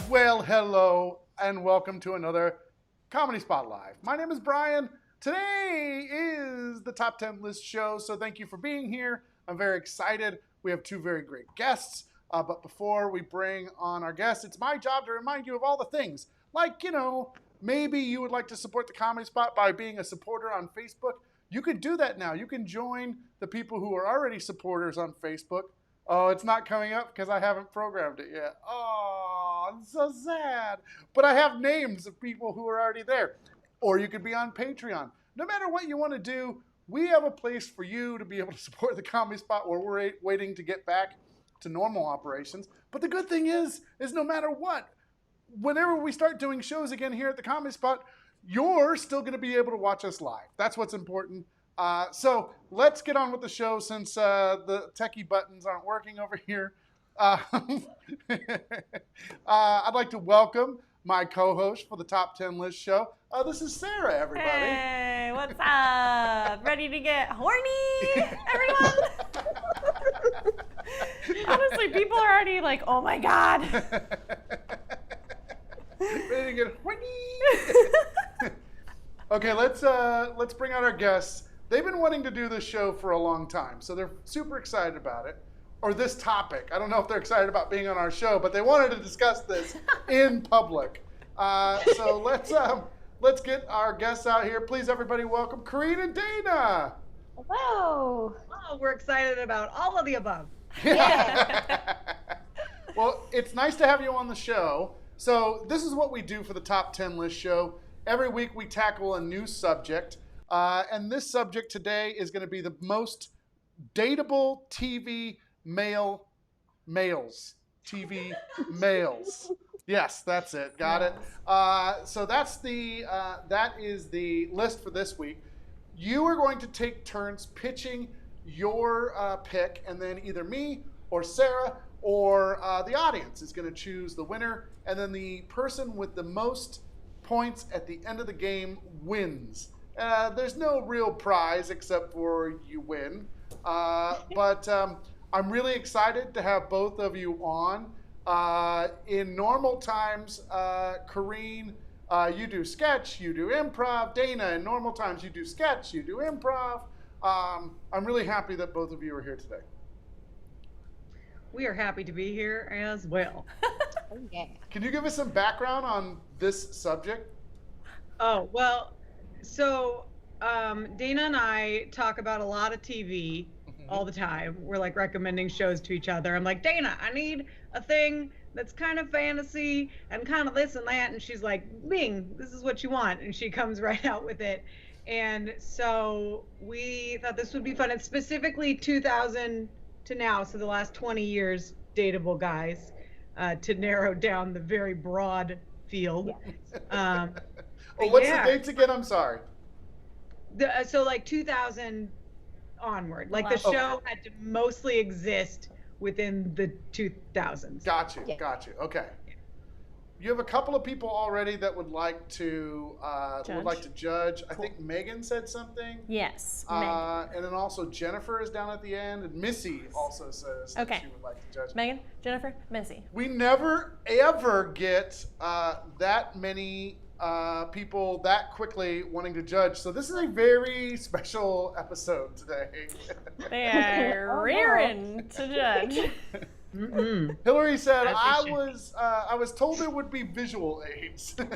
Well, hello, and welcome to another Comedy Spot Live. My name is Bryant. Today is the Top 10 List show, so thank you for being here. I'm very excited. We have two very great guests, but before we bring on our guests, it's my job to remind you of all the things. Like, maybe you would like to support the Comedy Spot by being a supporter on Facebook. You can do that now. You can join the people who are already supporters on Facebook. Oh, it's not coming up because I haven't programmed it yet. Oh, I'm so sad. But I have names of people who are already there. Or you could be on Patreon. No matter what you want to do, we have a place for you to be able to support the Comedy Spot where we're waiting to get back to normal operations. But the good thing is no matter what, whenever we start doing shows again here at the Comedy Spot, you're still going to be able to watch us live. That's what's important. So let's get on with the show since the techie buttons aren't working over here. I'd like to welcome my co-host for the Top 10 List show. This is Sarah, everybody. Hey, what's up? Ready to get horny, everyone? Honestly, people are already like, oh my God. Ready to get horny? Okay, let's bring out our guests. They've been wanting to do this show for a long time, so they're super excited about it. Or this topic. I don't know if they're excited about being on our show, but they wanted to discuss this in public. So let's get our guests out here. Please, everybody, welcome Coreen and Dayna. Hello. Oh, we're excited about all of the above. Yeah. Well, it's nice to have you on the show. So this is what we do for the Top 10 List show. Every week we tackle a new subject. And this subject today is going to be the most dateable TV males. TV males. Yes, that's it. Got it. So that is the list for this week. You are going to take turns pitching your pick, and then either me or Sarah or the audience is going to choose the winner, and then the person with the most points at the end of the game wins. There's no real prize except for you win. But I'm really excited to have both of you on. In normal times, Coreen, you do sketch, you do improv. Dayna, in normal times, you do sketch, you do improv. I'm really happy that both of you are here today. We are happy to be here as well. Oh, yeah. Can you give us some background on this subject? Oh, well, so Dayna and I talk about a lot of TV all the time. We're like recommending shows to each other. I'm like, Dayna, I need a thing that's kind of fantasy and kind of this and that. And she's like, Bing, this is what you want. And she comes right out with it. And so we thought this would be fun. And specifically 2000 to now, so the last 20 years, dateable guys, to narrow down the very broad field. Yeah. What's the dates again? I'm sorry. So like 2000 onward. Like the show had to mostly exist within the 2000s. Got you. Okay. You have a couple of people already that would like to judge. I think Megan said something. Yes. And then also Jennifer is down at the end, and Missy also says that she would like to judge. Megan, Jennifer, Missy. We never ever get that many people that quickly wanting to judge. So this is a very special episode today. They are rearing to judge. Mm-hmm. Hillary said, I was told there would be visual aids. If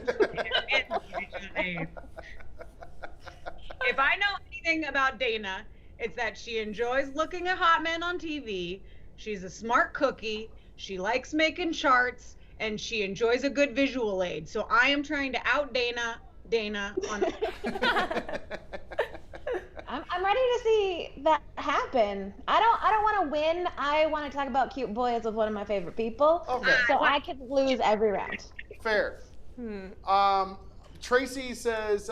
I know anything about Dayna, it's that she enjoys looking at hot men on TV. She's a smart cookie. She likes making charts. And she enjoys a good visual aid. So I am trying to out Dayna on. I'm ready to see that happen. I don't want to win. I want to talk about cute boys with one of my favorite people. Okay. So I could lose every round. Fair. Tracy says,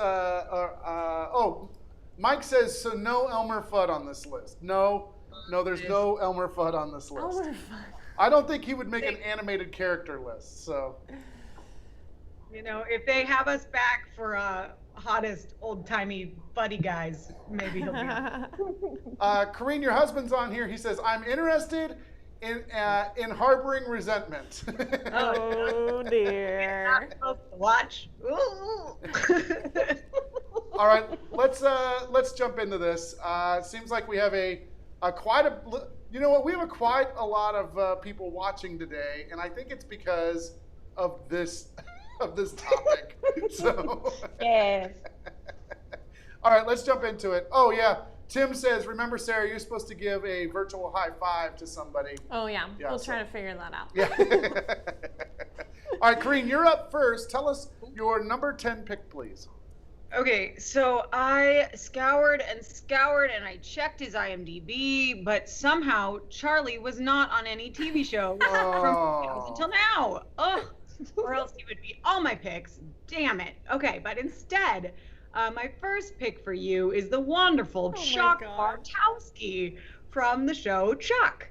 Mike says, so no Elmer Fudd on this list. No, there's no Elmer Fudd on this list. Elmer Fudd. I don't think he would make an animated character list, so. If they have us back for hottest old-timey buddy guys, maybe he'll be on. Coreen, your husband's on here. He says, I'm interested in harboring resentment. Oh dear. Not supposed to watch. Ooh. All right, let's jump into this. Seems like we have quite a you know what, we have quite a lot of people watching today, and I think it's because of this topic. So Yes. all right, let's jump into it. Oh yeah, Tim says, remember Sarah, you're supposed to give a virtual high five to somebody. Oh yeah, Yeah, we'll so- try to figure that out. Yeah. All right, Coreen, you're up first. Tell us your number 10 pick, please. Okay, so I scoured and I checked his IMDb, but somehow Charlie was not on any TV show from 2000 until now. Ugh. Or else he would be all my picks. Damn it. Okay, but instead, my first pick for you is the wonderful my Chuck God. Bartowski from the show Chuck.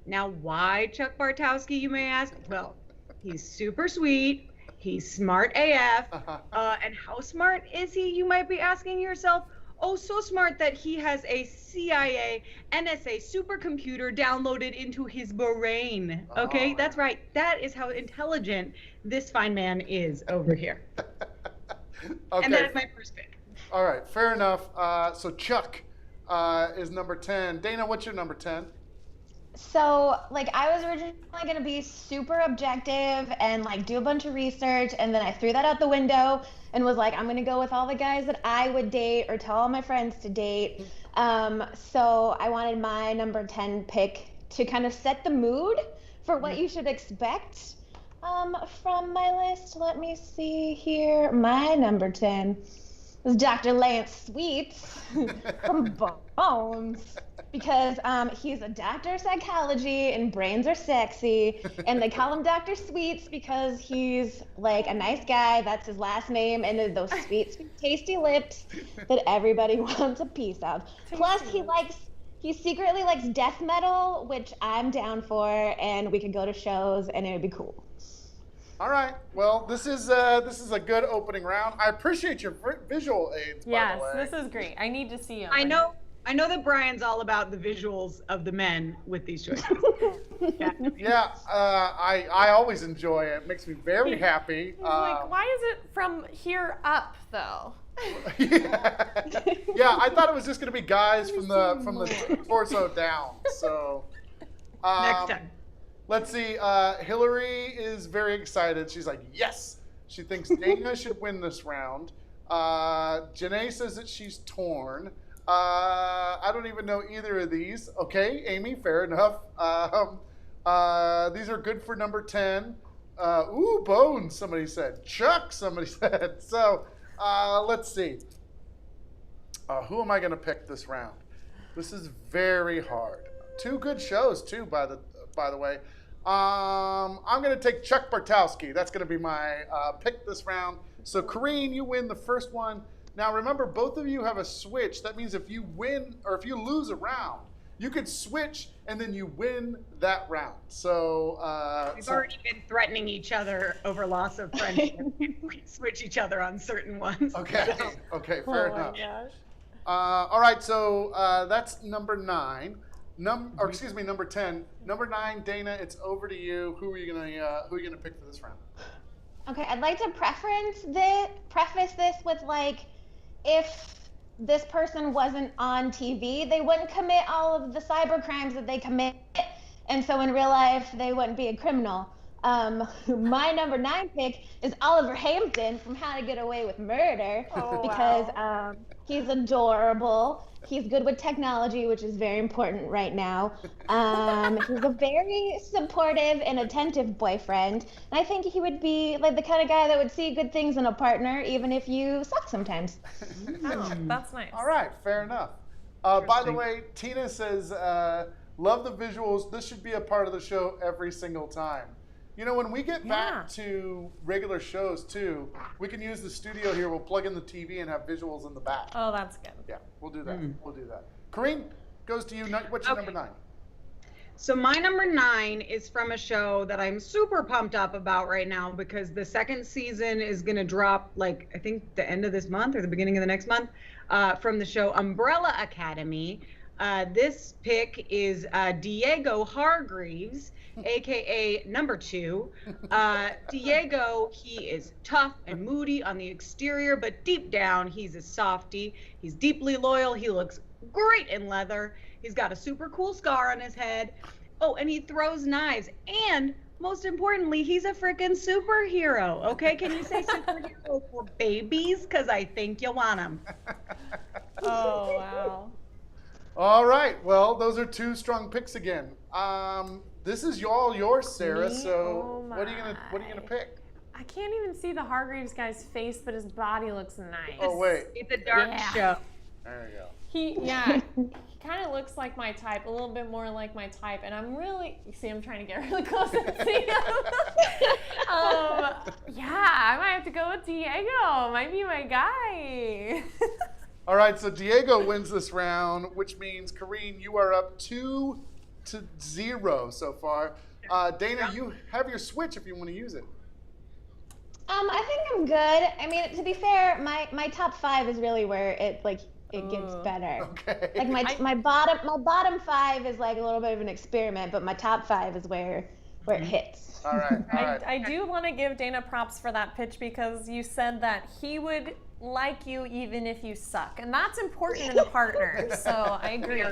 Now, why Chuck Bartowski, you may ask? Well, he's super sweet. He's smart AF. And how smart is he, you might be asking yourself? Oh, so smart that he has a CIA NSA supercomputer downloaded into his brain. Okay, Oh. that's right. That is how intelligent this fine man is over here. Okay. And that is my first pick. All right, fair enough. So Chuck is number 10. Dayna, what's your number 10? So, like, I was originally going to be super objective and, like, do a bunch of research, and then I threw that out the window and was like, I'm going to go with all the guys that I would date or tell all my friends to date. So I wanted my number 10 pick to kind of set the mood for what you should expect from my list. Let me see here. My number 10 is Dr. Lance Sweets from Bones. Because he's a doctor of psychology and brains are sexy, and they call him Dr. Sweets because he's like a nice guy. That's his last name, and those sweet, sweet, tasty lips that everybody wants a piece of. Plus, he secretly likes death metal, which I'm down for, and we could go to shows, and it would be cool. All right. Well, this is a good opening round. I appreciate your visual aids, by Yes, the way. this is great. I need to see you. I know that Brian's all about the visuals of the men with these choices. Yeah, I always enjoy it. It makes me very happy. Like, why is it from here up though? Yeah, I thought it was just going to be guys from the torso down. So Next time. let's see. Hillary is very excited. She's like, yes. She thinks Dayna should win this round. Janae says that she's torn. I don't even know either of these. Okay, Amy, fair enough. These are good for number 10. Ooh, Bones, somebody said. Chuck, somebody said. So, let's see. Who am I going to pick this round? This is very hard. Two good shows, too, by the way. I'm going to take Chuck Bartowski. That's going to be my pick this round. So, Coreen, you win the first one. Now, remember, both of you have a switch. That means if you win or if you lose a round, you could switch and then you win that round. So We've already been threatening each other over loss of friendship. We switch each other on certain ones. Okay. Okay. Fair Oh enough. my gosh. All right. So that's number 9. Number 10. Number 9, Dayna. It's over to you. Who are you gonna pick for this round? Okay, I'd like to preface this with, like, if this person wasn't on TV, they wouldn't commit all of the cyber crimes that they commit, and so in real life, they wouldn't be a criminal. My number 9 pick is Oliver Hampton from How to Get Away with Murder, because he's adorable. He's good with technology, which is very important right now. He's a very supportive and attentive boyfriend. And I think he would be like the kind of guy that would see good things in a partner, even if you suck sometimes. Oh, that's nice. All right. Fair enough. By the way, Tina says, love the visuals. This should be a part of the show every single time. You know, when we get back to regular shows, too, we can use the studio here. We'll plug in the TV and have visuals in the back. Oh, that's good. Yeah, we'll do that. We'll do that. Coreen, goes to you. What's your number 9? So my number 9 is from a show that I'm super pumped up about right now because the second season is going to drop, like, I think the end of this month or the beginning of the next month, from the show Umbrella Academy. This pick is Diego Hargreaves, aka number 2. Diego, he is tough and moody on the exterior, but deep down, he's a softie. He's deeply loyal. He looks great in leather. He's got a super cool scar on his head. Oh, and he throws knives. And most importantly, he's a freaking superhero. Okay, can you say superhero for babies? Because I think you want him. Oh, wow. All right. Well, those are 2 strong picks again. This is all yours, Sarah. Me? So Oh what are you gonna pick? I can't even see the Hargreaves guy's face, but his body looks nice. Oh wait. It's a dark Yeah. show. There you go. He kind of looks like my type, a little bit more like my type, and I'm really, see, I'm trying to get really close and see him. Yeah, I might have to go with Diego. Might be my guy. All right. So Diego wins this round, which means Coreen, you are up 2-0 so far. Dayna, you have your switch if you want to use it. I think I'm good. I mean, to be fair, my top 5 is really where it gets better. Okay. Like my bottom 5 is like a little bit of an experiment, but my top 5 is where it hits. All right. All right. I do want to give Dayna props for that pitch because you said that he would like you even if you suck, and that's important in a partner. So I agree.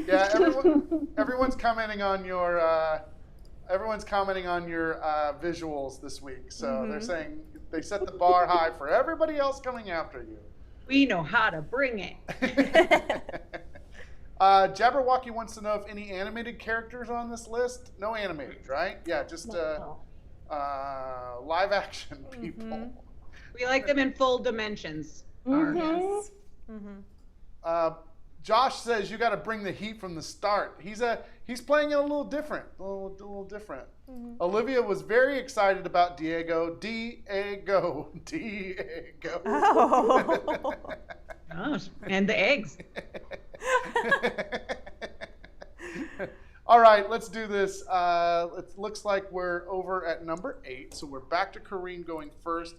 Yeah, everyone's commenting on your visuals this week. So they're saying they set the bar high for everybody else coming after you. We know how to bring it. Jabberwocky wants to know if any animated characters on this list. No animated, right? Yeah, just live action people. We like them in full dimensions. Yes. Josh says you got to bring the heat from the start. He's playing it a little different, a little different. Olivia was very excited about Diego. Diego. Oh. Gosh, and the eggs. All right, let's do this. It looks like we're over at number 8, so we're back to Coreen going first.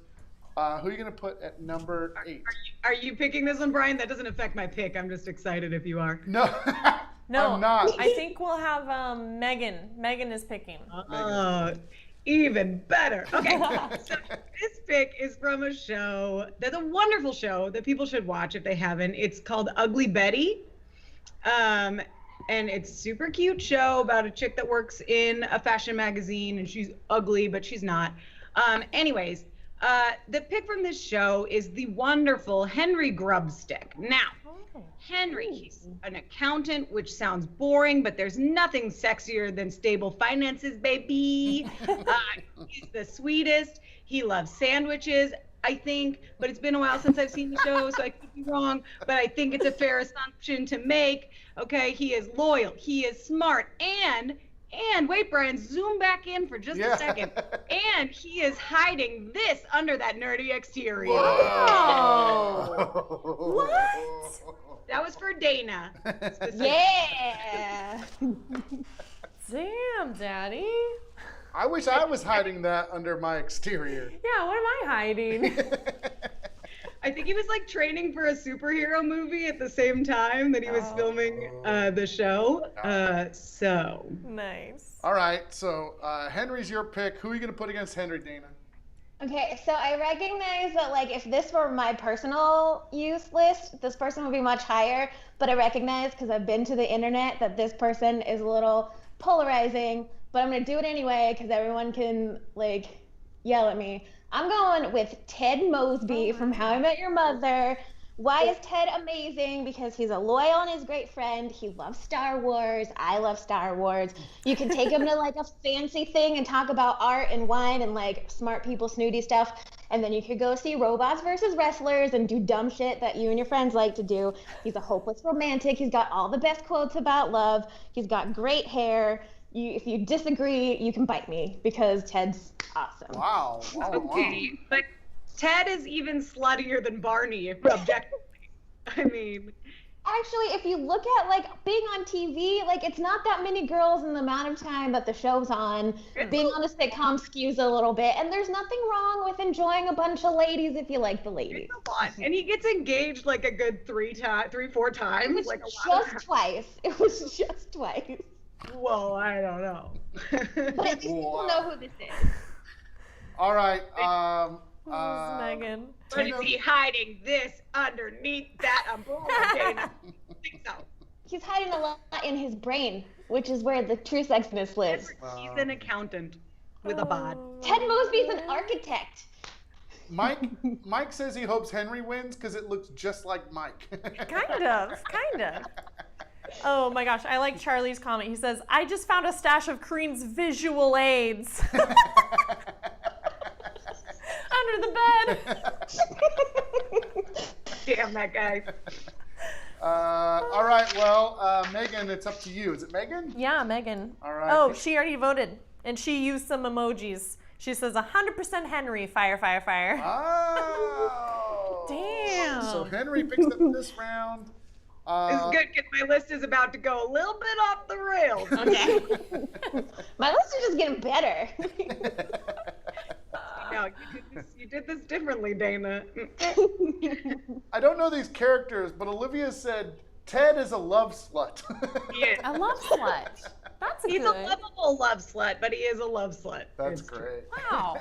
Who are you going to put at number 8? Are you picking this one, Brian? That doesn't affect my pick. I'm just excited if you are. No, No, I'm not. I think we'll have Megan. Megan is picking. Oh, even better. Okay, so this pick is from a show that's a wonderful show that people should watch if they haven't. It's called Ugly Betty. And it's a super cute show about a chick that works in a fashion magazine, and she's ugly, but she's not. Anyways, the pick from this show is the wonderful Henry Grubstick. Now, Henry, he's an accountant, which sounds boring, but there's nothing sexier than stable finances, baby. He's the sweetest. He loves sandwiches, I think, but it's been a while since I've seen the show, so I could be wrong, but I think it's a fair assumption to make. Okay, he is loyal, he is smart, and wait, Brian, zoom back in for just a second. And he is hiding this under that nerdy exterior. Whoa. What? That was for Dayna. Yeah. Damn, Daddy. I wish I was hiding that under my exterior. Yeah, what am I hiding? I think he was like training for a superhero movie at the same time that he was filming the show. So Nice. All right, so Henry's your pick. Who are you going to put against Henry, Dayna? Okay, so I recognize that, like, if this were my personal use list, this person would be much higher. But I recognize, because I've been to the internet, that this person is a little polarizing. But I'm going to do it anyway, because everyone can, like, yell at me. I'm going with Ted Mosby from How I Met Your Mother. Why is Ted amazing? Because he's a loyal and he's a great friend. He loves Star Wars. I love Star Wars. You can take him to like a fancy thing and talk about art and wine and like smart people snooty stuff. And then you could go see robots versus wrestlers and do dumb shit that you and your friends like to do. He's a hopeless romantic. He's got all the best quotes about love. He's got great hair. If you disagree, you can bite me because Ted's awesome. Wow. okay, but Ted is even sluttier than Barney, objectively. I mean, actually, if you look at like being on TV, like it's not that many girls in the amount of time that the show's on. Being on a sitcom skews a little bit, and there's nothing wrong with enjoying a bunch of ladies if you like the ladies. It's a lot. And he gets engaged like a good 4 times. It was like just twice. It was just twice. Well, I don't know. But at least people know who this is. All right. Megan. But is he hiding this underneath that umbrella, Dayna? I think so. He's hiding a lot in his brain, which is where the true sexiness lives. He's an accountant with a bod. Ted Mosby's an architect. Mike says he hopes Henry wins because it looks just like Mike. Kind of. Oh my gosh, I like Charlie's comment. He says, I just found a stash of Coreen's visual aids. Under the bed. Damn that guy. All right, well, Megan, it's up to you. Is it Megan? Yeah, Megan. All right. Oh, she already voted. And she used some emojis. She says 100% Henry, fire, fire, fire. Oh. Damn. So Henry picks up this round. This is good because my list is about to go a little bit off the rails. Okay. My list is just getting better. No, you did this differently, Dayna. I don't know these characters, but Olivia said Ted is a love slut. Yeah. A love slut. That's He's good. a lovable love slut, but he is a love slut. That's It's true. great. Wow.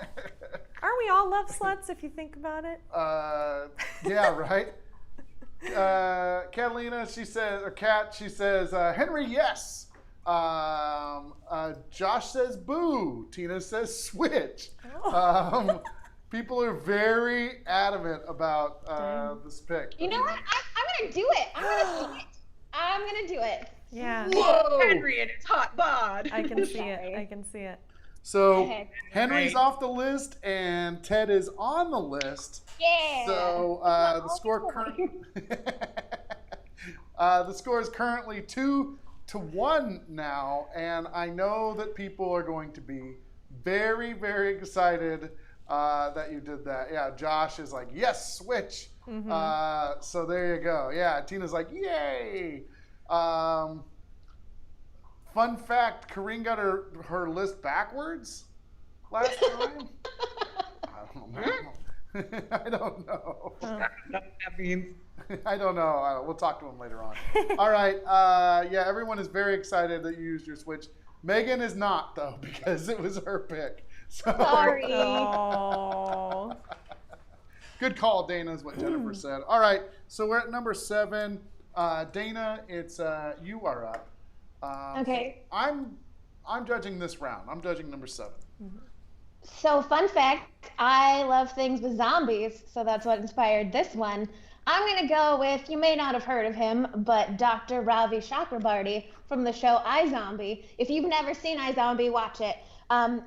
Aren't we all love sluts if you think about it? Yeah, right. Catalina, she says, or Kat, she says, Henry, yes. Josh says boo. Tina says switch. People are very adamant about this pick. You know what? I'm going to do it. I'm going to do it. Yeah. Whoa! Henry and his hot bod. I can see it. I can see it. So Okay. Henry's off the list and Ted is on the list. Yeah. So the score the score is currently 2-1 now, and I know that people are going to be very, very excited that you did that. Yeah, Josh is like, yes, switch. Mm-hmm. So there you go. Yeah, Tina's like, yay. Fun fact, Coreen got her list backwards last time. I don't know. I don't know. I don't know what that means. I don't know. We'll talk to him later on. All right. Yeah, everyone is very excited that you used your switch. Megan is not, though, because it was her pick. So, Sorry. Oh. good call, Dayna, is what Jennifer said. All right. So we're at number 7. Dayna, it's you are up. Okay. I'm judging this round. I'm judging number 7. So, fun fact, I love things with zombies, so that's what inspired this one. I'm going to go with, you may not have heard of him, but Dr. Ravi Chakrabarti from the show iZombie. If you've never seen iZombie, watch it.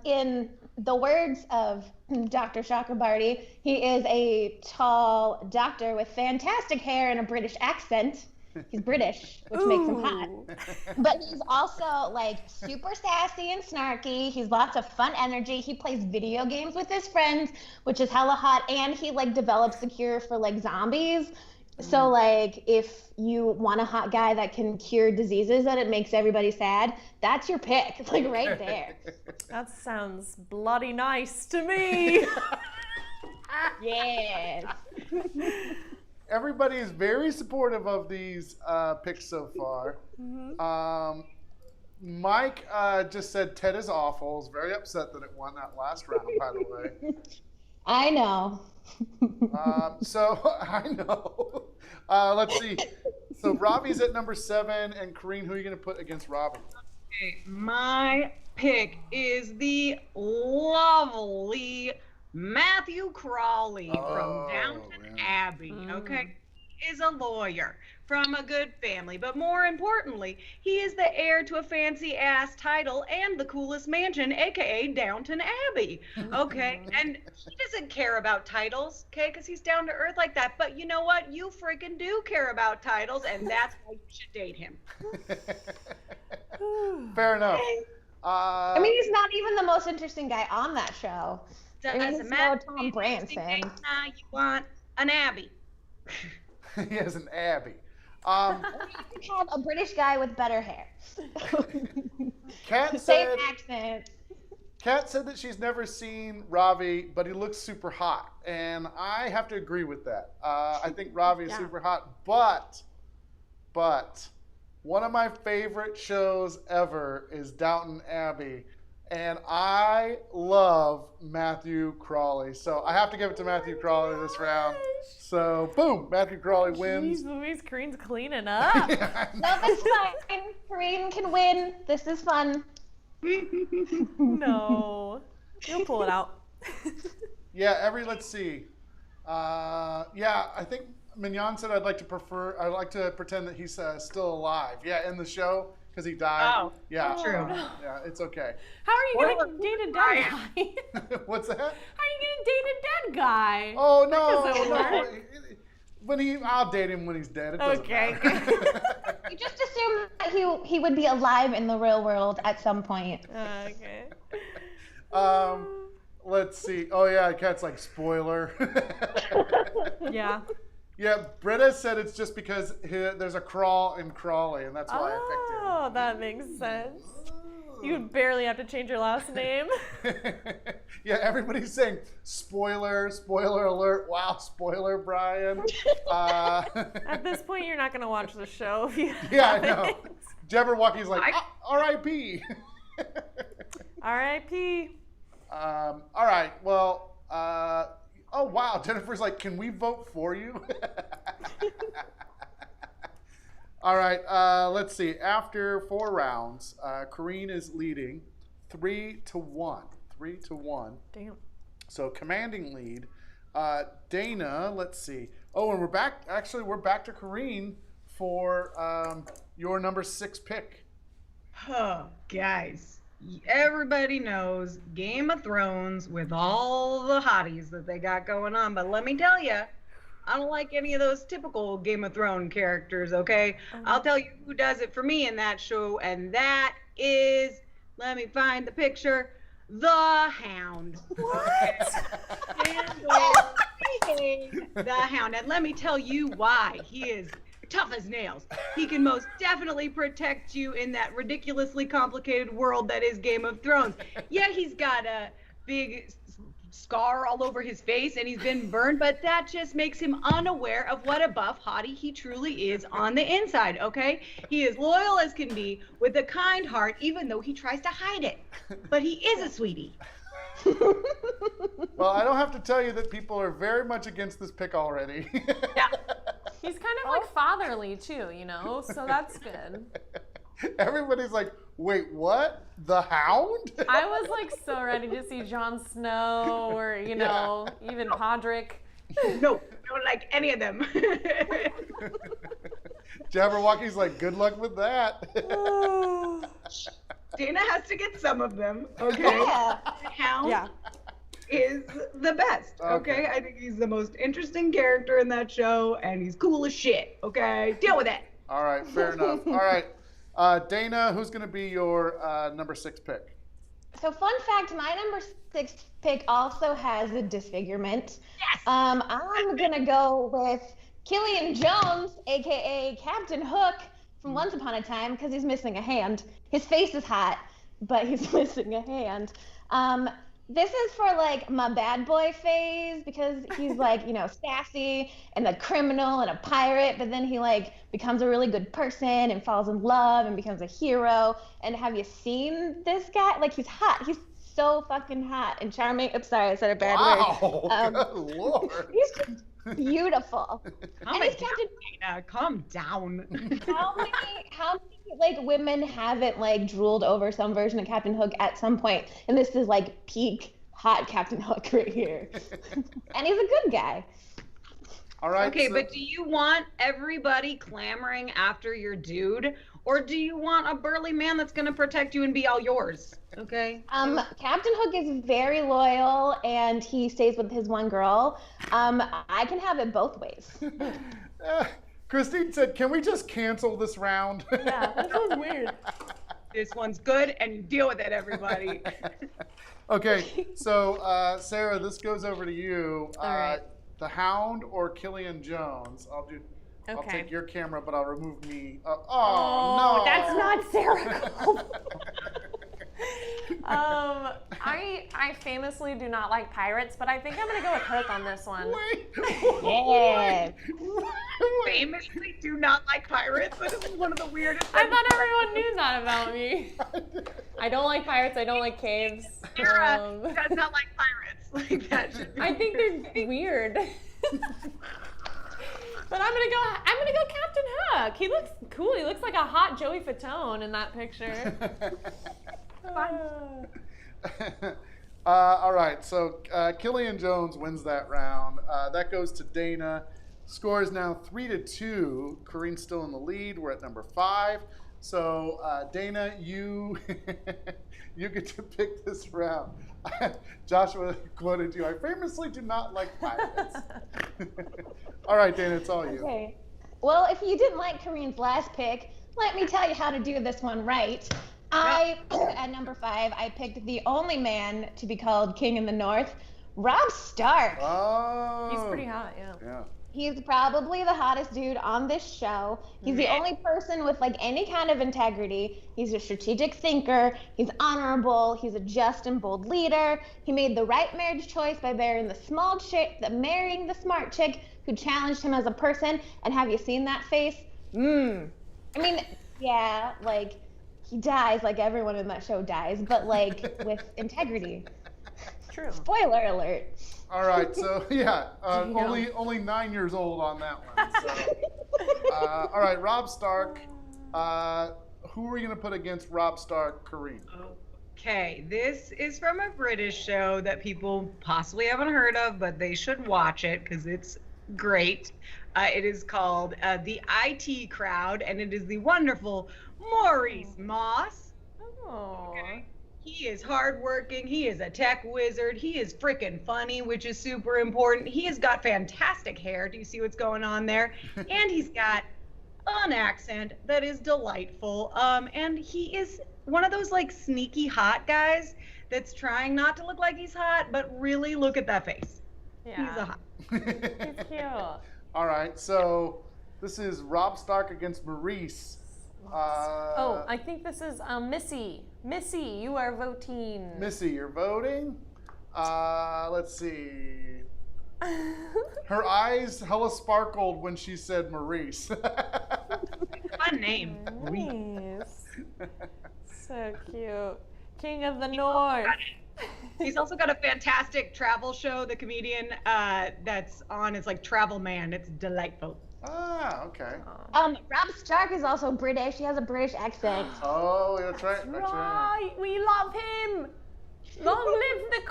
In the words of Dr. Chakrabarti, he is a tall doctor with fantastic hair and a British accent. He's British, which makes him hot. But he's also like super sassy and snarky. He's lots of fun energy. He plays video games with his friends, which is hella hot. And he like develops the cure for like zombies. So like if you want a hot guy that can cure diseases and it makes everybody sad, that's your pick. It's like right there. That sounds bloody nice to me. Yes. Everybody is very supportive of these picks so far. Mike just said Ted is awful. Is very upset that it won that last round, by the way. I know. So I know. Let's see. So Robbie's at number 7, and Coreen, who are you going to put against Robbie? Okay, my pick is the lovely Matthew Crawley from Downton Abbey. Okay, he is a lawyer from a good family, but more importantly, he is the heir to a fancy ass title and the coolest mansion, aka Downton Abbey. Okay, and he doesn't care about titles, okay, because he's down to earth like that. But you know what? You freaking do care about titles, and that's why you should date him. Fair enough. I mean, he's not even the most interesting guy on that show. I mean, As he's a no matter Tom Branson. you want an Abbey. He has an Abbey. You have a British guy with better hair. Kat Same said, accent. Kat said that she's never seen Ravi, but he looks super hot. And I have to agree with that. I think Ravi is super hot. But one of my favorite shows ever is Downton Abbey. And I love Matthew Crawley. So I have to give it to Matthew Crawley this round. So, boom, Matthew Crawley wins. Jeez Louise, Coreen's cleaning up. No, it's fine. Coreen can win. This is fun. No. You'll pull it out. Yeah, let's see. I think Mignon said I'd like to pretend that he's still alive. Yeah, in the show, because he died. Oh, yeah. true. Yeah, it's okay. How are you going to date a dead guy? What's that? How are you going to date a dead guy? Oh, That doesn't no. I'll date him when he's dead. It doesn't matter. You just assume that he would be alive in the real world at some point. Okay. Let's see. Oh, yeah, Kat's like, spoiler. Yeah. Yeah, Britta said it's just because there's a Crall in Crawley, and that's why I picked him. Oh, that makes sense. You would barely have to change your last name. Yeah, everybody's saying spoiler alert. Wow, spoiler, Brian. At this point, you're not going to watch the show if you Yeah, I haven't. know. Jabberwocky's like, R.I.P. R.I.P. All right, well, oh, wow, Jennifer's like, can we vote for you? All right, let's see. After 4 rounds, Coreen is leading 3-1. 3-1. Damn. So commanding lead. Dayna, let's see. Oh, and we're back. Actually, we're back to Coreen for your number 6 pick. Oh, guys, everybody knows Game of Thrones with all the hotties that they got going on, but let me tell you, I don't like any of those typical Game of Thrones characters, okay? I'll tell you who does it for me in that show, and that is, let me find the picture, the Hound. What? The Hound. And let me tell you why. He is tough as nails. He can most definitely protect you in that ridiculously complicated world that is Game of Thrones. Yeah, he's got a big scar all over his face and he's been burned, but that just makes him unaware of what a buff hottie he truly is on the inside, okay? He is loyal as can be with a kind heart, even though he tries to hide it. But he is a sweetie. Well, I don't have to tell you that people are very much against this pick already. Yeah. He's kind of like fatherly too, you know, so that's good. Everybody's like, wait, what? The Hound? I was like so ready to see Jon Snow or, you know, even Podrick. No, don't like any of them. Jabberwocky's like, good luck with that. Dayna has to get some of them, okay? Yeah. The Hound Yeah. is the best, Okay. okay? I think he's the most interesting character in that show, and he's cool as shit, okay? Deal with it. All right, fair enough. All right. Dayna, who's going to be your number 6 pick? So fun fact, my number 6 pick also has a disfigurement. Yes. I'm gonna go with Killian Jones, aka Captain Hook from Once Upon a Time, because he's missing a hand. His face is hot, but he's missing a hand. This is for like my bad boy phase because he's like, you know, sassy and a criminal and a pirate, but then he like becomes a really good person and falls in love and becomes a hero. And have you seen this guy? Like, he's hot. He's so fucking hot and charming. Oops, sorry, I said a bad word. Good Lord. He's just beautiful. Calm And he's down, Captain. Dayna. Calm down. How many like women haven't like drooled over some version of Captain Hook at some point? And this is like peak hot Captain Hook right here. And he's a good guy. All right. Okay, so- but do you want everybody clamoring after your dude, or do you want a burly man that's going to protect you and be all yours? Okay. Captain Hook is very loyal and he stays with his one girl. I can have it both ways. Christine said, can we just cancel this round? Yeah, that was weird. This one's good, and you deal with it, everybody. Okay, so Sarah, this goes over to you. All right. The Hound or Killian Jones? Okay. I'll take your camera, but I'll remove me. Oh, No. that's not Sarah. I famously do not like pirates, but I think I'm gonna go with Hook on this one. Wait. Yes. Famously do not like pirates. That is one of the weirdest I things. thought everyone knew that about me. I don't like pirates. I don't like caves. Sarah does not like pirates. Like that should be I think they're weird. But I'm gonna go Captain Hook. He looks cool. He looks like a hot Joey Fatone in that picture. All right, so Killian Jones wins that round. That goes to Dayna. Score is now 3-2. Coreen's still in the lead. We're at number 5. So Dayna, you you get to pick this round. Joshua quoted you. I famously do not like pirates. All right, Dayna, it's all you. Okay. Well, if you didn't like Coreen's last pick, let me tell you how to do this one right. At number 5, I picked the only man to be called King in the North, Rob Stark. Oh. He's pretty hot, yeah. Yeah. He's probably the hottest dude on this show. He's the only person with like any kind of integrity. He's a strategic thinker. He's honorable. He's a just and bold leader. He made the right marriage choice by marrying the smart chick who challenged him as a person. And have you seen that face? I mean, yeah, like he dies like everyone in that show dies, but like with integrity. True. Spoiler alert. All right, so yeah, only 9 years old on that one. So. All right, Rob Stark. Who are we gonna put against Rob Stark, Coreen? Okay, this is from a British show that people possibly haven't heard of, but they should watch it because it's great. It is called The IT Crowd, and it is the wonderful Maurice Moss. Oh. Okay. He is hardworking. He is a tech wizard. He is freaking funny, which is super important. He has got fantastic hair. Do you see what's going on there? And he's got an accent that is delightful. And he is one of those like sneaky hot guys that's trying not to look like he's hot, but really look at that face. Yeah. He's a hot. He's cute. All right, so this is Rob Stark against Maurice. I think this is Missy. Missy, you are voting. Missy, you're voting. Let's see. Her eyes hella sparkled when she said Maurice. Fun name. Nice. So cute. King of the North. He's also got a fantastic travel show, the comedian that's on. It's like Travel Man. It's delightful. Ah, okay. Rob Stark is also British. He has a British accent. Oh, that's right. That's right. Right, we love him. Long live the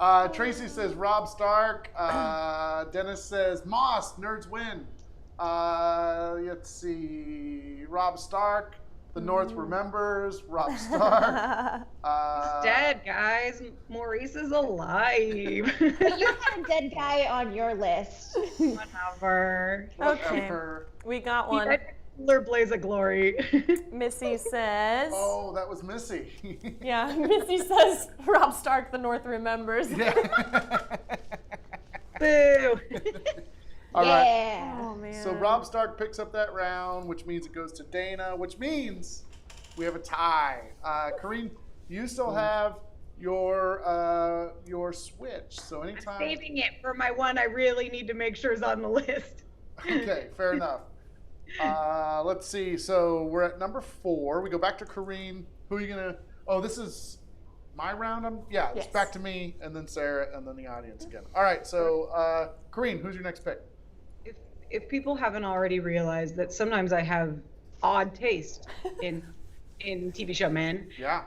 Queen. Tracy says Rob Stark. Dennis says Moss. Nerds win. Let's see. Rob Stark. The North remembers. Rob Stark. He's dead, guys. Maurice is alive. But you had a dead guy on your list. Whatever. Whatever. We got He one. read Killer Blaze of Glory. Missy says. Oh, that was Missy. Yeah, Missy says Rob Stark, the North remembers. Yeah. Boo. All right. Yeah. Oh man. So Rob Stark picks up that round, which means it goes to Dayna, which means we have a tie. Coreen, you still have your switch. So anytime. I'm saving it for my one I really need to make sure is on the list. Okay, fair enough. Let's see. So we're at number 4. We go back to Coreen. Who are you gonna? Oh, this is my round. Yeah, it's Yes. back to me, and then Sarah, and then the audience again. All right. So Coreen, who's your next pick? If people haven't already realized that sometimes I have odd taste in TV show men, Yeah.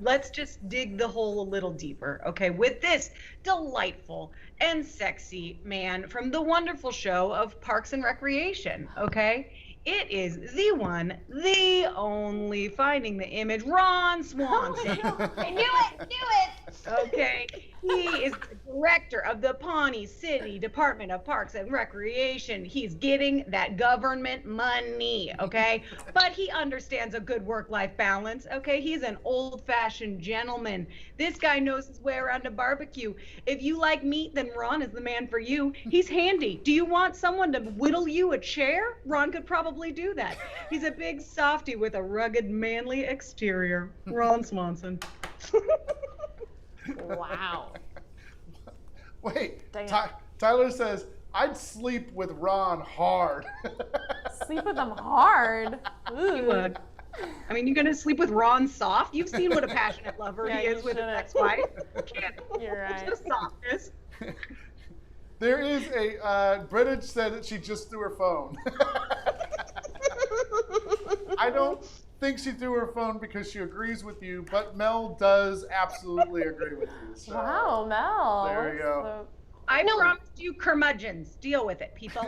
let's just dig the hole a little deeper, okay? With this delightful and sexy man from the wonderful show of Parks and Recreation, okay? It is the one, the only, finding the image, Ron Swanson. I knew it. Okay, he is the director of the Pawnee City Department of Parks and Recreation. He's getting that government money, okay? But he understands a good work-life balance, okay? He's an old-fashioned gentleman. This guy knows his way around a barbecue. If you like meat, then Ron is the man for you. He's handy. Do you want someone to whittle you a chair? Ron could probably do that. He's a big softy with a rugged, manly exterior. Ron Swanson. Wow. Wait, Damn. Tyler says, I'd sleep with Ron hard. Sleep with them hard. Ooh. You would. I mean, you're going to sleep with Ron soft? You've seen what a passionate lover Yeah, he you is with his shouldn't. ex-wife. You're right. Just softness. There is a, British said that she just threw her phone. I don't think she threw her phone because she agrees with you, but Mel does absolutely agree with you. So. Wow, Mel. There you go. I promised you curmudgeons. Deal with it, people.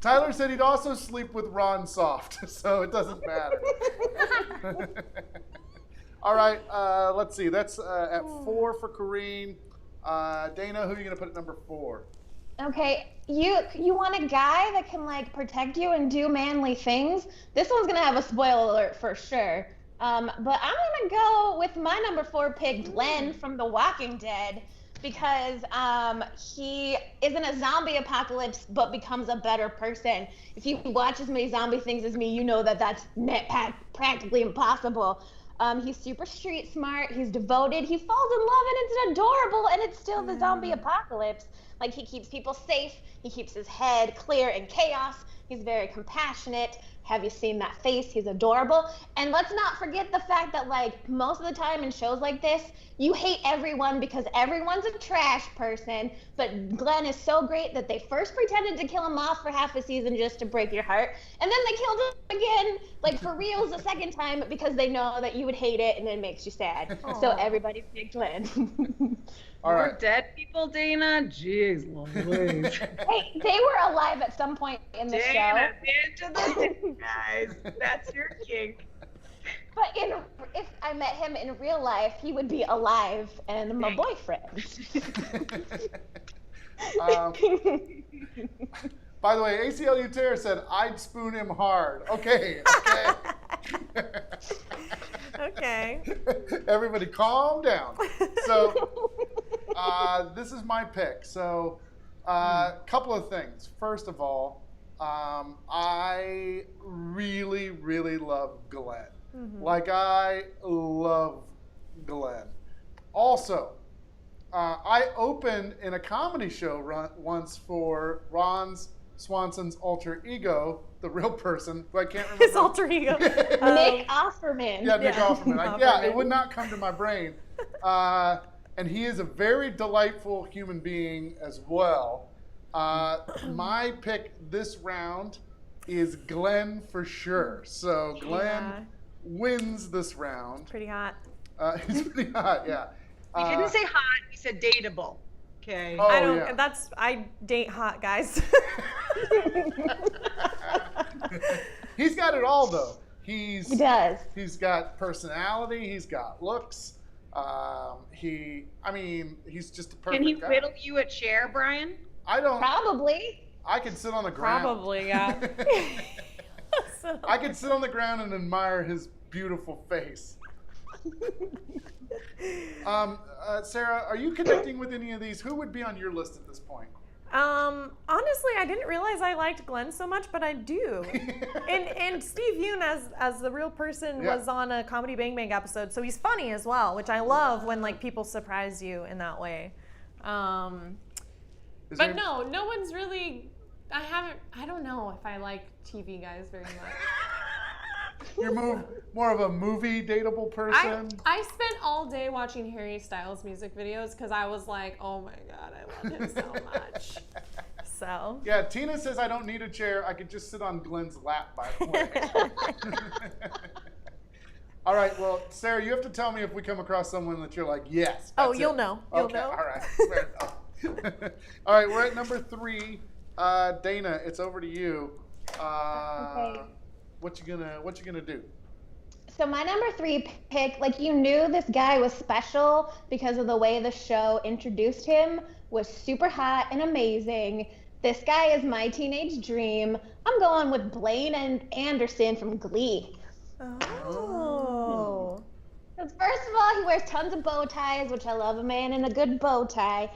Tyler said he'd also sleep with Ron soft, so it doesn't matter. All right, let's see. That's at 4 for Coreen. Dayna, who are you going to put at number 4? Okay, you want a guy that can like protect you and do manly things? This one's gonna have a spoiler alert for sure. But I'm gonna go with my number 4 pick, Glenn from The Walking Dead, because he is in a zombie apocalypse but becomes a better person. If you watch as many zombie things as me, you know that that's practically impossible. He's super street smart. He's devoted. He falls in love and it's adorable, and it's still the zombie apocalypse. Like, he keeps people safe. He keeps his head clear in chaos. He's very compassionate. Have you seen that face? He's adorable. And let's not forget the fact that, like, most of the time in shows like this, you hate everyone because everyone's a trash person. But Glenn is so great that they first pretended to kill him off for half a season just to break your heart. And then they killed him again, like, for reals the second time because they know that you would hate it and it makes you sad. So everybody picked Glenn. All right. We're dead people, Dayna? Jeez Louise. Hey, they were alive at some point in the Dayna, show. into the guys. That's your kink. But if I met him in real life, he would be alive and my boyfriend. By the way, ACLU Terror said, I'd spoon him hard. Okay. Okay. Everybody calm down. So, this is my pick. So, couple of things. First of all, I really, really love Glenn. Mm-hmm. Like, I love Glenn. Also, I opened in a comedy show once for Ron Swanson's alter ego, the real person, who I can't remember. His alter ego. Nick Offerman. Yeah, Nick Offerman. Offerman. Yeah, it would not come to my brain. And he is a very delightful human being as well. My pick this round is Glenn for sure. So Glenn wins this round. Pretty hot. He's pretty hot, yeah. He didn't say hot, he said dateable. Okay. Oh, I don't. yeah. I date hot guys. He's got it all, though. He does. He's got personality. He's got looks. He's just a perfect Can he guy. whittle you a chair, Brian? I don't. Probably. I can sit on the ground. Probably, yeah. I can sit on the ground and admire his beautiful face. Sarah, are you connecting with any of these? Who would be on your list at this point? Honestly, I didn't realize I liked Glenn so much, but I do. and Steve Yoon as the real person was on a Comedy Bang Bang episode, so he's funny as well, which I love when like people surprise you in that way. But no one's really. I don't know if I like TV guys very much. You're more of a movie dateable person? I spent all day watching Harry Styles music videos because I was like, oh my God, I love him so much. So. Yeah, Tina says I don't need a chair. I could just sit on Glenn's lap, by the way. All right, well, Sarah, you have to tell me if we come across someone that you're like, yes. You'll know. You'll know. All right. Fair enough. All right, we're at number 3. Dayna, it's over to you. Okay. What you gonna do? So my number 3 pick, like you knew this guy was special because of the way the show introduced him, was super hot and amazing. This guy is my teenage dream. I'm going with Blaine and Anderson from Glee. Oh. First of all, he wears tons of bow ties, which I love a man in a good bow tie.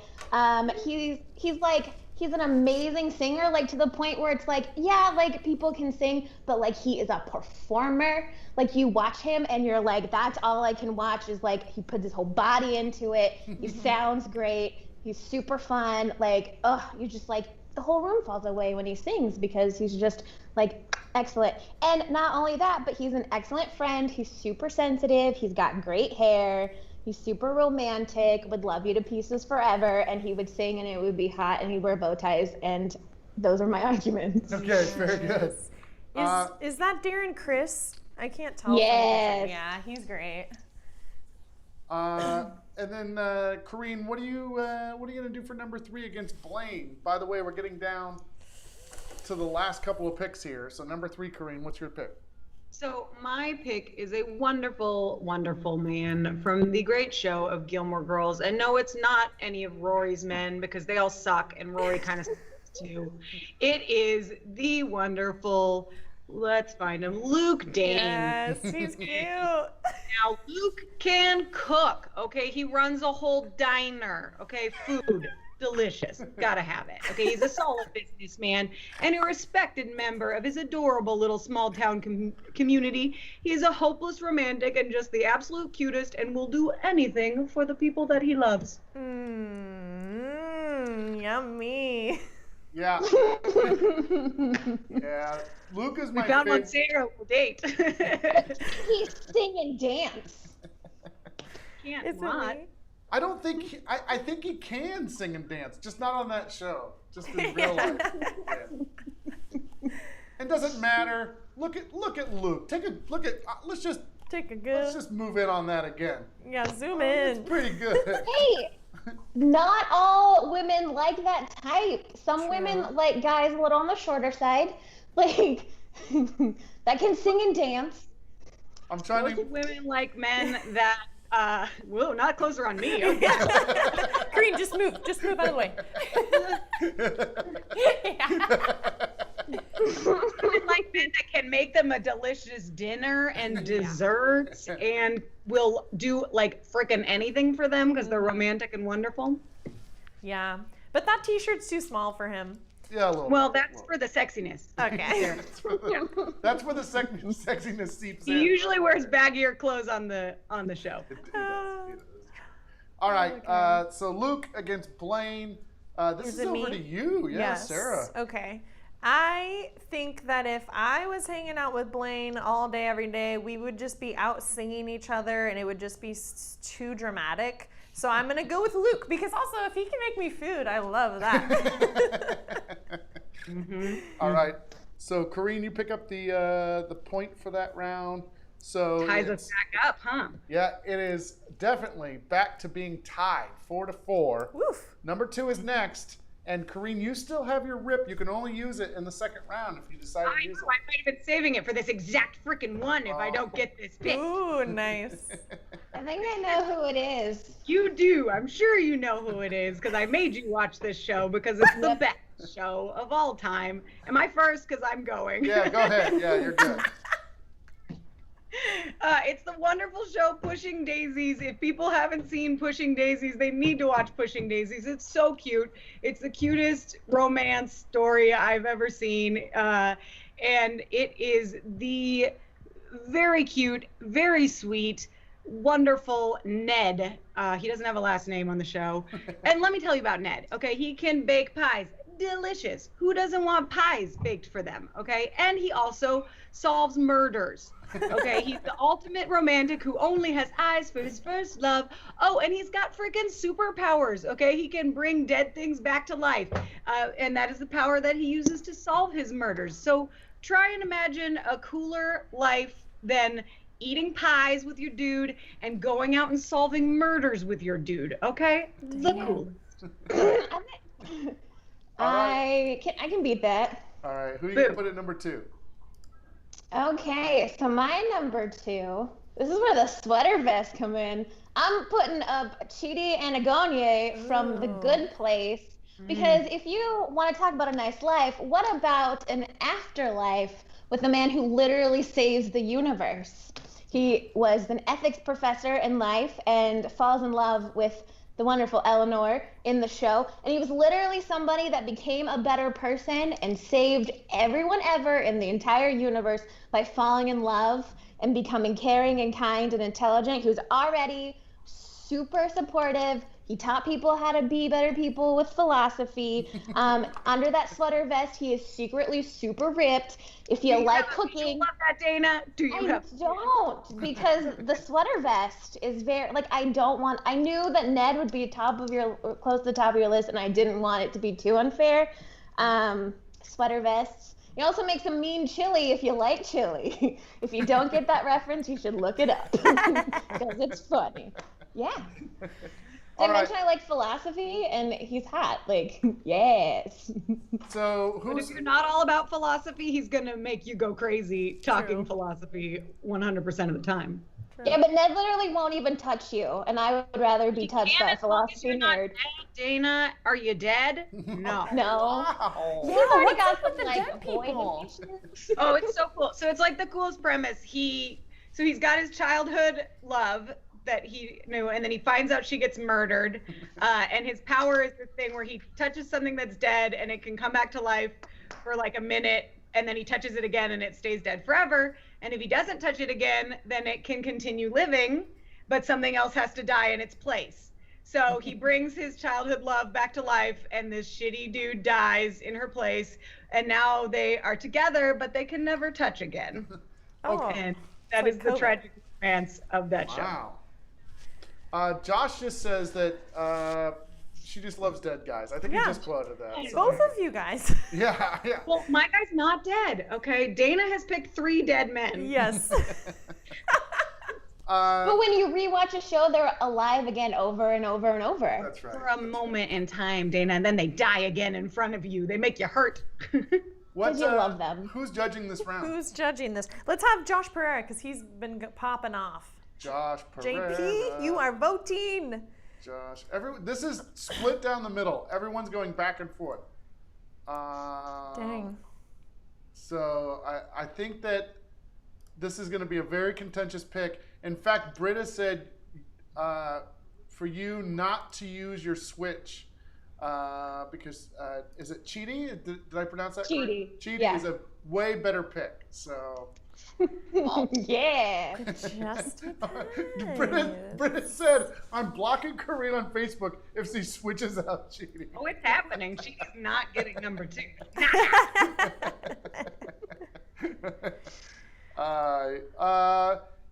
He's an amazing singer, like to the point where it's like, yeah, like people can sing, but like he is a performer. Like you watch him and you're like, that's all I can watch is like he puts his whole body into it. He sounds great. He's super fun. Like, you just like the whole room falls away when he sings because he's just like excellent. And not only that, but he's an excellent friend. He's super sensitive. He's got great hair. He's super romantic, would love you to pieces forever, and he would sing and it would be hot and he'd wear bow ties, and those are my arguments. Okay, very good. Is that Darren Criss? I can't tell. Yes. Yeah, he's great. And then Coreen, what are you gonna do for number 3 against Blaine? By the way, we're getting down to the last couple of picks here. So number 3, Coreen, what's your pick? So my pick is a wonderful, wonderful man from the great show of Gilmore Girls. And no, it's not any of Rory's men because they all suck and Rory kind of sucks too. It is the wonderful, let's find him, Luke Dane. Yes, he's cute. Now, Luke can cook, okay? He runs a whole diner, okay? Food. Delicious. Gotta have it. Okay, he's a solid businessman and a respected member of his adorable little small town community. He's a hopeless romantic and just the absolute cutest and will do anything for the people that he loves. Yummy. Yeah. Yeah. Luke is my We found favorite. one Sarah will date. He's sing and dance. Can't It's not. me. I don't think I think he can sing and dance, just not on that show. Just in real life. Yeah. It doesn't matter. Look at Luke. Take a look at. Let's just Let's just move in on that again. Yeah, zoom It's in. pretty good. Hey, not all women like that type. Some True. women like guys a little on the shorter side, like that can sing and dance. I'm trying Most to. women like men that whoa, not closer on me. Okay. Green, just move out of the way. Women like men that can make them a delicious dinner and desserts and will do like frickin' anything for them because they're romantic and wonderful. Yeah, but that t-shirt's too small for him. Yeah, a little. Well, bit, that's for the sexiness. Okay. That's where the sexiness seeps in. He usually wears baggier clothes on the show. He does. All right. So Luke against Blaine. This Is is it over me? to you. Yeah, Yes. Sarah. Okay. I think that if I was hanging out with Blaine all day, every day, we would just be out singing each other and it would just be too dramatic. So I'm going to go with Luke because also if he can make me food, I love that. All right. So Coreen, you pick up the point for that round. So Ties it's- us back up, huh? yeah, it is definitely back to being tied 4-4. Woof. Number 2 is next. And Coreen, you still have your rip. You can only use it in the second round if you decide I to use know. I might have been saving it for this exact frickin' one if I don't get this pick. Ooh, nice. I think I know who it is. You do. I'm sure you know who it is because I made you watch this show because it's the best show of all time. Am I first? Because I'm going. Yeah, go ahead. Yeah, you're good. It's the wonderful show Pushing Daisies. If people haven't seen Pushing Daisies, they need to watch Pushing Daisies. It's so cute. It's the cutest romance story I've ever seen. And it is the very cute, very sweet, wonderful Ned. He doesn't have a last name on the show. And let me tell you about Ned. Okay, he can bake pies. Delicious. Who doesn't want pies baked for them? Okay, and he also solves murders. Okay, he's the ultimate romantic who only has eyes for his first love. Oh, and he's got freaking superpowers. Okay, he can bring dead things back to life, and that is the power that he uses to solve his murders. So try and imagine a cooler life than eating pies with your dude and going out and solving murders with your dude. Okay, the coolest. I can beat that. All right. Who are you going to put at number 2? Okay, so my number 2. This is where the sweater vests come in. I'm putting up Chidi Anagonye from The Good Place because if you want to talk about a nice life, what about an afterlife with a man who literally saves the universe? He was an ethics professor in life and falls in love with the wonderful Eleanor in the show. And he was literally somebody that became a better person and saved everyone ever in the entire universe by falling in love and becoming caring and kind and intelligent. He was already super supportive. He taught people how to be better people with philosophy. Under that sweater vest, he is secretly super ripped. If you like cooking, do you love that, Dayna? Do you I don't, because the sweater vest is very like I knew that Ned would be close to the top of your list, and I didn't want it to be too unfair. Sweater vests. He also makes a mean chili if you like chili. If you don't get that reference, you should look it up because it's funny. Yeah. Did I mention I like philosophy, and he's hot. Like, yes. So But if you're not all about philosophy, he's gonna make you go crazy talking philosophy 100% of the time. Yeah, but Ned literally won't even touch you, and I would rather be touched by a philosophy nerd. Dayna, are you dead? No. No. Wow. He's already got what's up some with the like dead boy people? issues. Oh, it's so cool. So it's like the coolest premise. He's got his childhood love that he knew, and then he finds out she gets murdered, and his power is this thing where he touches something that's dead and it can come back to life for like a minute, and then he touches it again and it stays dead forever. And if he doesn't touch it again, then it can continue living, but something else has to die in its place. So he brings his childhood love back to life, and this shitty dude dies in her place, and now they are together, but they can never touch again. And that is the tragic romance of that show. Wow. Josh just says that she just loves dead guys. I think he just quoted that. So. Both of you guys. Yeah. Well, my guy's not dead, okay? Dayna has picked 3 dead men. Yes. But when you rewatch a show, they're alive again over and over and over. That's right. For a moment in time, Dayna, and then they die again in front of you. They make you hurt. Because you love them. Who's judging this round? Who's judging this? Let's have Josh Pereira, because he's been popping off. Josh Pereira. JP, you are voting. Josh. This is split down the middle. Everyone's going back and forth. Dang. So I think that this is going to be a very contentious pick. In fact, Britta said for you not to use your Switch because is it Chidi? Did I pronounce that Chidi. correct? Chidi Yeah. is a way better pick. So. Yeah. Just Britta said, I'm blocking Coreen on Facebook if she switches out Chidi. Oh, it's happening. She is not getting number 2.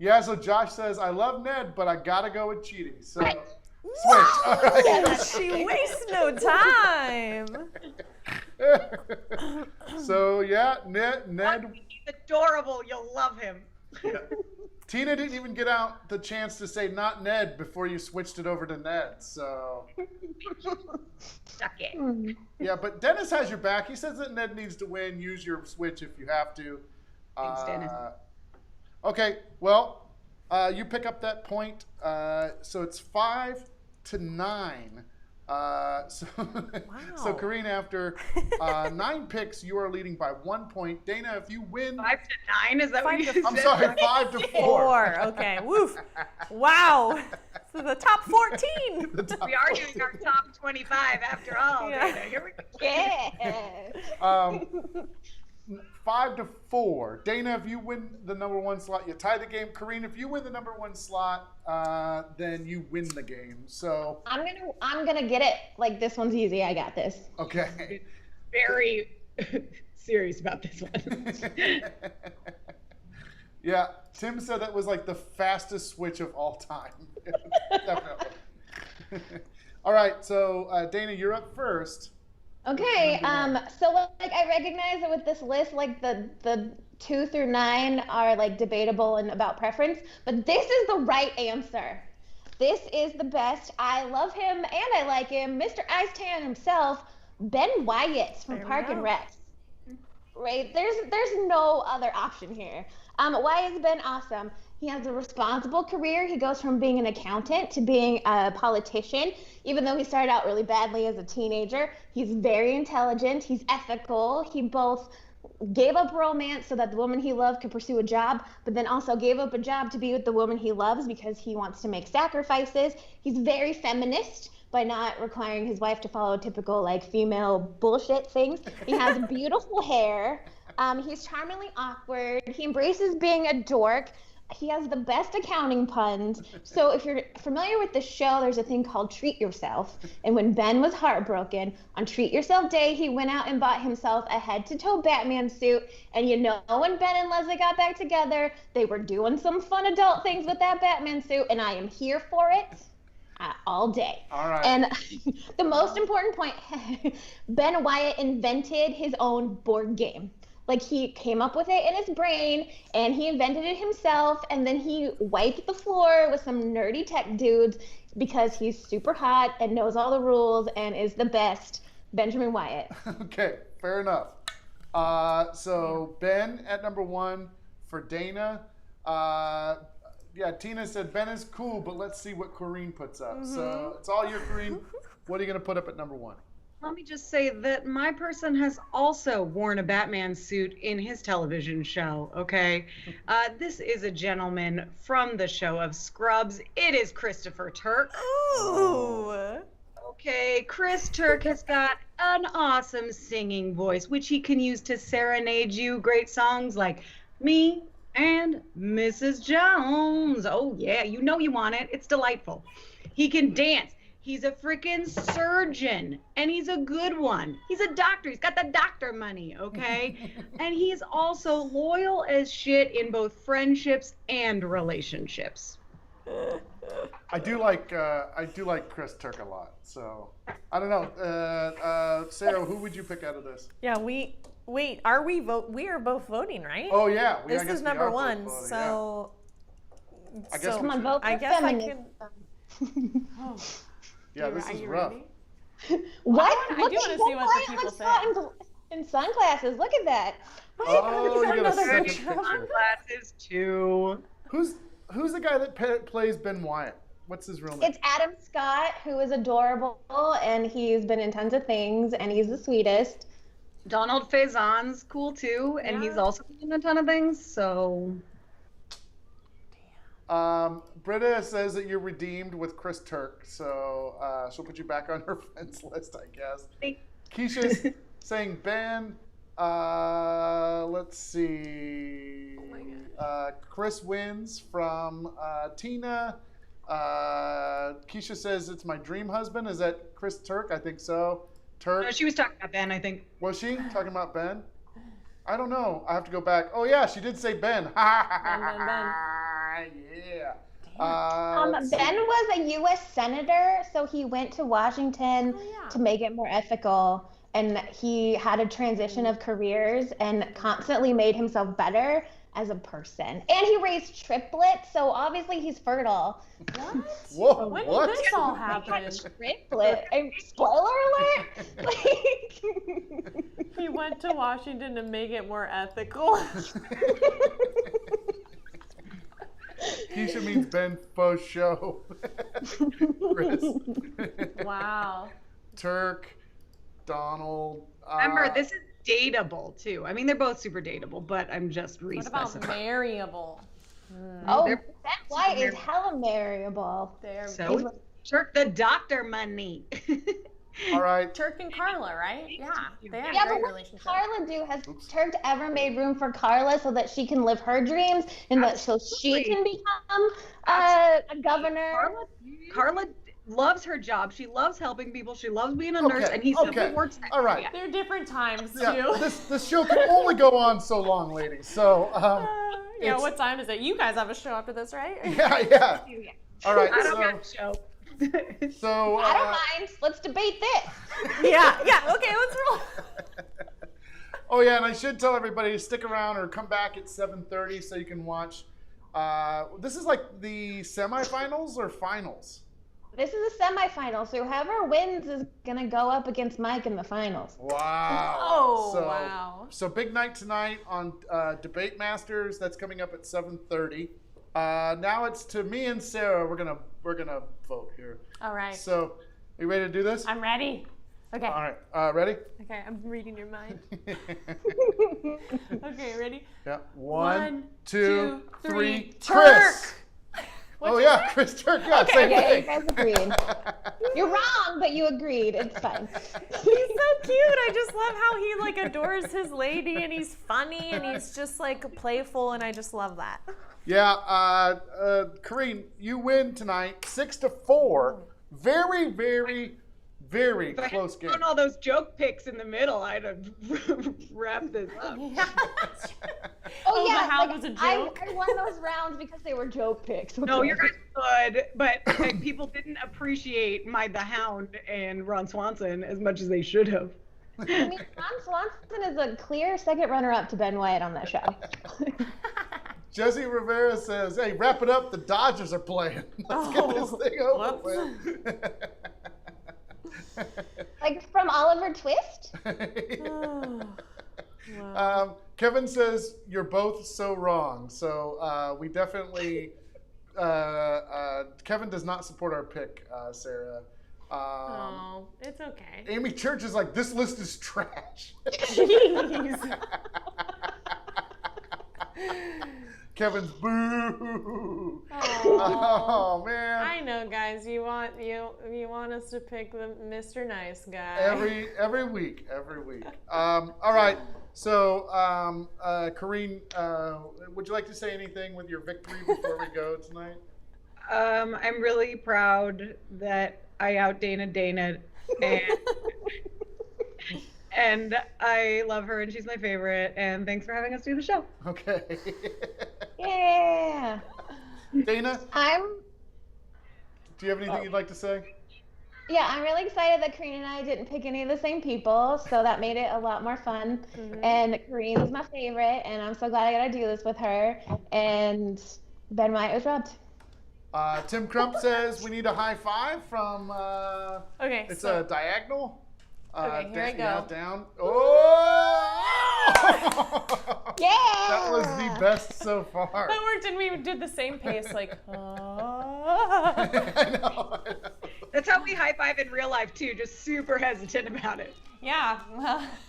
Yeah, so Josh says, I love Ned, but I gotta go with Chidi. So, switch. All right. She wastes no time. So, yeah, Ned. He's adorable. You'll love him. Yeah. Tina didn't even get out the chance to say not Ned before you switched it over to Ned. So, Suck it. yeah, but Dennis has your back. He says that Ned needs to win. Use your Switch if you have to. Thanks, Dennis. Okay, well, you pick up that point. So it's 5-9. So Coreen, after 9 picks, you are leading by 1 point. Dayna, if you win, 5-9, is that what you said? I'm sorry, 5-4. 4. Okay. Woof. Wow. So the top 14. We are doing our top 25 after all. Yeah. Dayna. Here we go. Yeah. 5-4. Dayna, if you win the number 1 slot, you tie the game. Coreen, if you win the number 1 slot, then you win the game. So I'm gonna get it. Like, this one's easy. I got this. okay. Very serious about this one. Yeah, Tim said that was like the fastest switch of all time. Definitely. All right, so Dayna, you're up first. Okay. So like I recognize that with this list, like the 2 through 9 are like debatable and about preference, but this is the right answer. This is the best. I love him and I like him. Mr. Ice Tan himself, Ben Wyatt from There we Park and go. Rec. right? There's no other option here. Why has Ben awesome? He has a responsible career. He goes from being an accountant to being a politician. Even though he started out really badly as a teenager, he's very intelligent. He's ethical. He both gave up romance so that the woman he loved could pursue a job, but then also gave up a job to be with the woman he loves because he wants to make sacrifices. He's very feminist by not requiring his wife to follow typical like female bullshit things. He has beautiful hair. He's charmingly awkward. He embraces being a dork. He has the best accounting puns. So if you're familiar with the show, there's a thing called Treat Yourself. And when Ben was heartbroken, on Treat Yourself Day, he went out and bought himself a head-to-toe Batman suit. And you know, when Ben and Leslie got back together, they were doing some fun adult things with that Batman suit, and I am here for it. All day. All right. And the most important point, Ben Wyatt invented his own board game. Like, he came up with it in his brain, and he invented it himself, and then he wiped the floor with some nerdy tech dudes because he's super hot and knows all the rules and is the best. Benjamin Wyatt. Okay, fair enough. So Ben at number 1 for Dayna. Yeah, Tina said Ben is cool, but let's see what Coreen puts up. So it's all your Coreen. What are you going to put up at number 1? Let me just say that my person has also worn a Batman suit in his television show, okay? This is a gentleman from the show of Scrubs. It is Christopher Turk. Ooh. Okay, Chris Turk has got an awesome singing voice, which he can use to serenade you great songs like Me and Mrs. Jones. Oh, yeah, you know you want it. It's delightful. He can dance. He's a freaking surgeon, and he's a good one. He's a doctor. He's got the doctor money, okay? And he's also loyal as shit in both friendships and relationships. I do like Chris Turk a lot. So I don't know. Sarah, who would you pick out of this? Yeah, we are both voting, right? Oh yeah, this is number 1. Voting, so yeah. I guess come on, vote for feminism. Yeah, this is rough. What? I do want to see what the people say. In sunglasses, look at that. Oh, you got a second picture. picture. Sunglasses too. Who's the guy that plays Ben Wyatt? What's his real name? It's Adam Scott, who is adorable, and he's been in tons of things, and he's the sweetest. Donald Faison's cool too, and he's also in a ton of things, so... Britta says that you're redeemed with Chris Turk, so she'll put you back on her friends list, I guess. Keisha's saying Ben. Let's see. Oh my God. Chris wins from Tina. Keisha says it's my dream husband. Is that Chris Turk? I think so. Turk. No, she was talking about Ben, I think. Was she talking about Ben? I don't know. I have to go back. Oh yeah, she did say Ben. Ben. Yeah. Ben was a U.S. senator, so he went to Washington to make it more ethical, and he had a transition of careers and constantly made himself better as a person. And he raised triplets, so obviously he's fertile. What? Whoa, When what? did this all happen? Triplet. Spoiler alert! Like... He went to Washington to make it more ethical. Keisha means Ben Faux Show. Chris. Wow. Turk, Donald. Remember, this is dateable too. I mean, they're both super dateable, but I'm just What about re-specifying. marryable? Oh, They're- that why is hella marryable. There. So, Turk the doctor money. All right. Turk and Carla, right? Yeah, they have Yeah, a but great what relationship. does Carla do? Has Turk ever made room for Carla so that she can live her dreams and that so she can become a governor? Carla loves her job. She loves helping people. She loves being a nurse, and he simply works that. All right. Yeah. They're different times too. Yeah, this show can only go on so long, ladies. So, Yeah, it's- what time is it? You guys have a show after this, right? yeah. All right. I don't got a show. So. I don't mind. Let's debate this. yeah. Okay, let's roll. Oh yeah, and I should tell everybody to stick around or come back at 7:30 so you can watch. This is like the semifinals or finals. This is a semifinal, so whoever wins is gonna go up against Mike in the finals. Wow. Oh, So, wow. So big night tonight on Debate Masters. That's coming up at 7:30. Now it's to me and Sarah. We're gonna vote here. All right. So, are you ready to do this? I'm ready. Okay. All right. Ready? Okay, I'm reading your mind. Okay, ready? Yeah. One, two, three. Turk! Chris. Oh yeah, Chris Turk. Yeah, same Okay, you thing. guys agreed. You're wrong, but you agreed. It's fine. He's so cute. I just love how he like adores his lady, and he's funny, and he's just like playful, and I just love that. Yeah, Coreen, you win tonight, 6-4. Very, very, very If I close had game. thrown all those joke picks in the middle, I'd have wrapped this up. Yeah. Oh, the yeah, how like, was a I joke? won those rounds because they were joke picks. No, okay? you're guys good, but like, people didn't appreciate the Hound and Ron Swanson as much as they should have. I mean, Ron Swanson is a clear second runner-up to Ben Wyatt on that show. Jesse Rivera says, hey, wrap it up. The Dodgers are playing. Let's get this thing over whoops. with. Like from Oliver Twist? Oh, wow. Kevin says, you're both so wrong. So we definitely, Kevin does not support our pick, Sarah. Oh, it's okay. Amy Church is like, this list is trash. Jeez. Kevin's boo. Oh, man. I know, guys. You want us to pick the Mr. Nice Guy. Every week. All right. So, Coreen, would you like to say anything with your victory before we go tonight? I'm really proud that I out Dayna, and I love her, and she's my favorite. And thanks for having us do the show. Okay. Yeah. Dayna, I'm do you have anything you'd like to say? I'm really excited that Coreen and I didn't pick any of the same people, so that made it a lot more fun. And Coreen is my favorite, and I'm so glad I got to do this with her. And Ben Wyatt was robbed. Tim Crump says we need a high five from, Okay, it's so a diagonal. Okay, here I go. Yeah, down. Oh! Yeah! That was the best so far. that worked, and we did the same pace, like. I know. That's how we high five in real life too, just super hesitant about it. Yeah.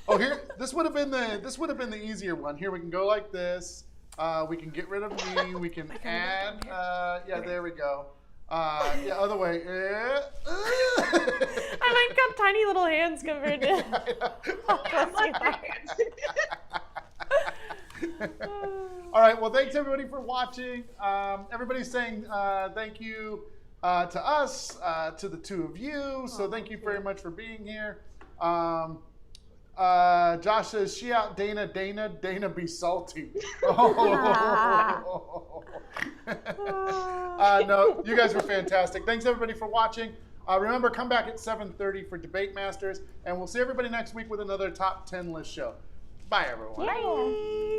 Oh, here. This would have been the easier one. Here we can go like this. We can get rid of me. We can add. Yeah, there we go. Yeah, other way. I like got tiny little hands compared to. All right. Well, thanks everybody for watching. Everybody's saying thank you to us, to the two of you. So thank you very much for being here. Josh says she out Dayna be salty. Oh. No, you guys were fantastic. Thanks everybody for watching. Remember, come back at 7:30 for Debate Masters, and we'll see everybody next week with another Top 10 List show. Bye, everyone. Yeah.